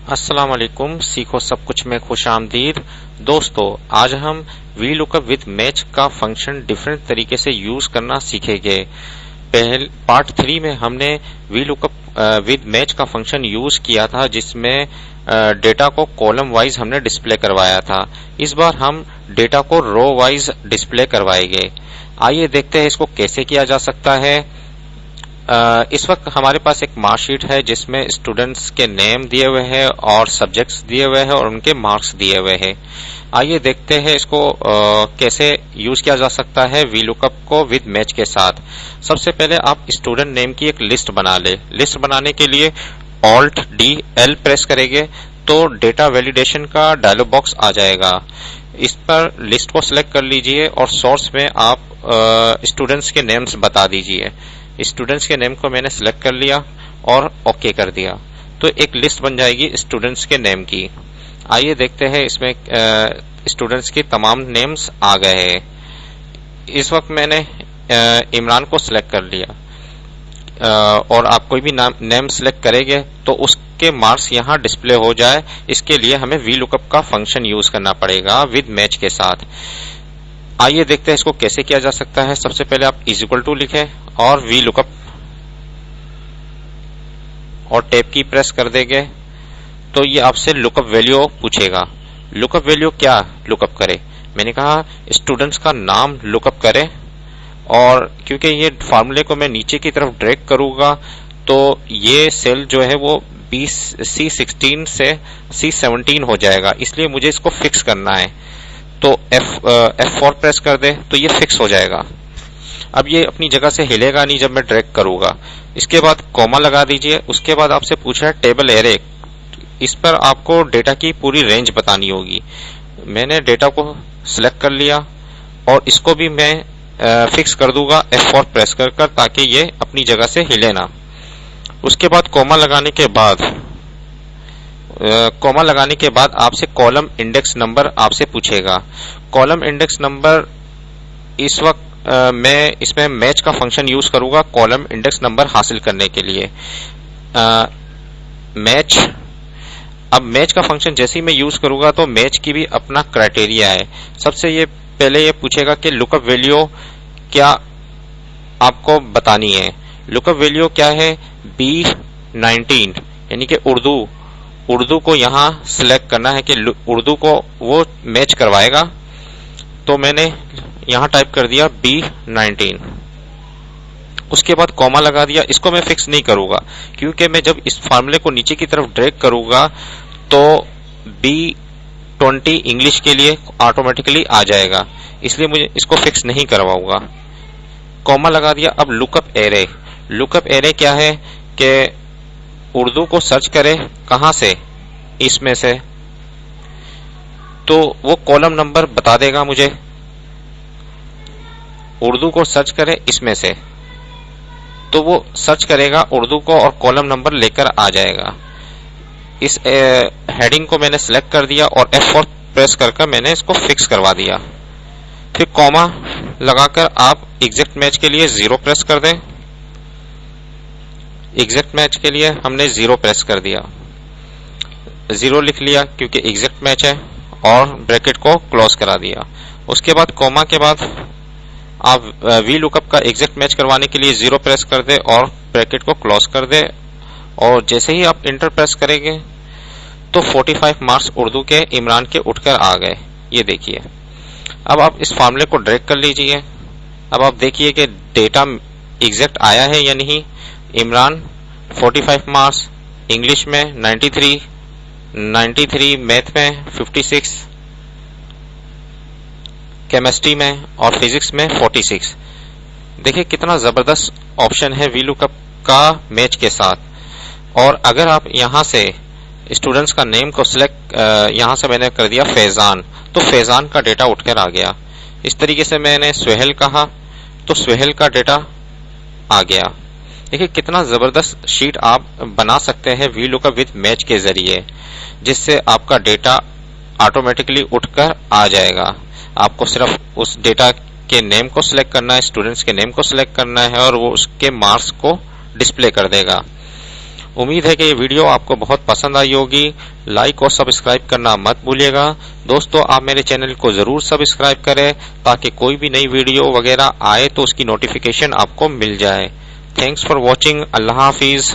अस्सलाम वालेकुम। सीखो सब कुछ में खुश आमदीद। दोस्तों, आज हम वी लुकअप विद मैच का फंक्शन डिफरेंट तरीके से यूज करना सीखेंगे। पहले पार्ट 3 में हमने वी लुकअप विद मैच का फंक्शन यूज किया था, जिसमें डेटा को कॉलम वाइज हमने डिस्प्ले करवाया था। इस बार हम डेटा को रो वाइज डिस्प्ले करवाएंगे। आइए देखते हैं इसको कैसे किया जा सकता है। इस वक्त हमारे पास एक मार्कशीट है जिसमें स्टूडेंट्स के नेम दिए हुए हैं और सब्जेक्ट्स दिए हुए हैं और उनके मार्क्स दिए हुए हैं। आइए देखते हैं इसको कैसे यूज किया जा सकता है वी लुकअप को विद मैच के साथ। सबसे पहले आप स्टूडेंट नेम की एक लिस्ट बना ले। लिस्ट बनाने के लिए ऑल्ट डी एल प्रेस करेंगे तो डेटा वैलिडेशन का डायलॉग बॉक्स आ जाएगा। इस पर लिस्ट को सिलेक्ट कर लीजिए और सोर्स में आप स्टूडेंट्स के नेम्स बता दीजिए। स्टूडेंट्स के नेम को मैंने सिलेक्ट कर लिया और ओके कर दिया, तो एक लिस्ट बन जाएगी स्टूडेंट्स के नेम की। आइए देखते हैं इसमें स्टूडेंट्स की तमाम नेम्स आ गए हैं। इस वक्त मैंने इमरान को सिलेक्ट कर लिया और आप कोई भी नेम सिलेक्ट करेंगे तो उसके मार्क्स यहाँ डिस्प्ले हो जाए। इसके लिए हमें वी लुकअप का फंक्शन यूज करना पड़ेगा विद मैच के साथ। आइए देखते हैं इसको कैसे किया जा सकता है। सबसे पहले आप इज इक्वल टू लिखें और वी लुकअप और टैब की प्रेस कर देंगे तो ये आपसे लुकअप वैल्यू पूछेगा। लुकअप वैल्यू क्या लुकअप करे? मैंने कहा स्टूडेंट्स का नाम लुकअप करे, और क्योंकि ये फार्मूले को मैं नीचे की तरफ ड्रैग करूंगा तो ये सेल जो है वो C16 से C17 हो जाएगा, इसलिए मुझे इसको फिक्स करना है। तो F4 प्रेस कर दे तो ये फिक्स हो जाएगा। अब ये अपनी जगह से हिलेगा नहीं जब मैं ड्रैग करूंगा। इसके बाद कॉमा लगा दीजिए। उसके बाद आपसे पूछ रहा है टेबल एरे, इस पर आपको डेटा की पूरी रेंज बतानी होगी। मैंने डेटा को सिलेक्ट कर लिया और इसको भी मैं फिक्स कर दूंगा F4 प्रेस कर ताकि ये अपनी जगह से हिले ना। उसके बाद कॉमा लगाने के बाद आपसे कॉलम इंडेक्स नंबर आपसे पूछेगा। कॉलम इंडेक्स नंबर इस वक्त मैं इसमें मैच का फंक्शन यूज करूंगा कॉलम इंडेक्स नंबर हासिल करने के लिए। मैच, अब मैच का फंक्शन जैसे ही मैं यूज करूंगा तो मैच की भी अपना क्राइटेरिया है। सबसे ये पहले ये पूछेगा कि लुकअप वैल्यू क्या आपको बतानी है। लुकअप वैल्यू क्या है? B19, यानी कि उर्दू को यहां सिलेक्ट करना है कि उर्दू को वो मैच करवाएगा। तो मैंने यहां टाइप कर दिया B19। उसके बाद कॉमा लगा दिया। इसको मैं फिक्स नहीं करूंगा क्योंकि मैं जब इस फार्मूले को नीचे की तरफ ड्रैग करूंगा तो B20 इंग्लिश के लिए ऑटोमेटिकली आ जाएगा, इसलिए मुझे इसको फिक्स नहीं करवाऊंगा। कॉमा लगा दिया। अब लुकअप एरे। लुकअप एरे क्या है कि उर्दू को सर्च करे कहां से, इसमें से, तो वो कॉलम नंबर बता देगा मुझे। उर्दू को सर्च करे इसमें से तो वो सर्च करेगा उर्दू को और कॉलम नंबर लेकर आ जाएगा। इस हेडिंग को मैंने सिलेक्ट कर दिया और F4 प्रेस कर मैंने इसको फिक्स करवा दिया। फिर कॉमा लगाकर आप एग्जैक्ट मैच के लिए 0 प्रेस कर दें। एग्जैक्ट मैच के लिए हमने 0 प्रेस कर दिया, 0 लिख लिया क्योंकि एग्जैक्ट मैच है, और ब्रैकेट को क्लोज करा दिया। उसके बाद कॉमा के बाद आप वी लुकअप का एग्जैक्ट मैच करवाने के लिए 0 प्रेस कर दे और ब्रैकेट को क्लोज कर दे, और जैसे ही आप इंटर प्रेस करेंगे तो 45 मार्क्स उर्दू के इमरान के उठकर आ गए। ये देखिए। अब आप इस फार्मूले को ड्रैग कर लीजिए। अब आप देखिए कि डेटा एग्जैक्ट आया है या नहीं। इमरान 45 मार्क्स, इंग्लिश में 93, मैथ में 56, केमिस्ट्री में और फिजिक्स में 46। देखिए कितना जबरदस्त ऑप्शन है वी लुकअप का मैच के साथ। और अगर आप यहां से स्टूडेंट्स का नेम को सिलेक्ट, यहां से मैंने कर दिया फैजान, तो फैजान का डेटा उठकर आ गया। इस तरीके से मैंने सुहेल कहा तो सुहेल का डेटा आ गया। देखिए कितना जबरदस्त शीट आप बना सकते हैं वी लुकअप विद मैच के जरिए, जिससे आपका डेटा ऑटोमेटिकली उठकर आ जाएगा। आपको सिर्फ उस डेटा के नेम को सिलेक्ट करना है, स्टूडेंट्स के नेम को सिलेक्ट करना है और वो उसके मार्क्स को डिस्प्ले कर देगा। उम्मीद है कि ये वीडियो आपको बहुत पसंद आई होगी। लाइक और सब्सक्राइब करना मत भूलिएगा। दोस्तों, आप मेरे चैनल को जरूर सब्सक्राइब करें ताकि कोई भी नई वीडियो वगैरह आए तो उसकी नोटिफिकेशन आपको मिल जाए। Thanks for watching. Allah Hafiz.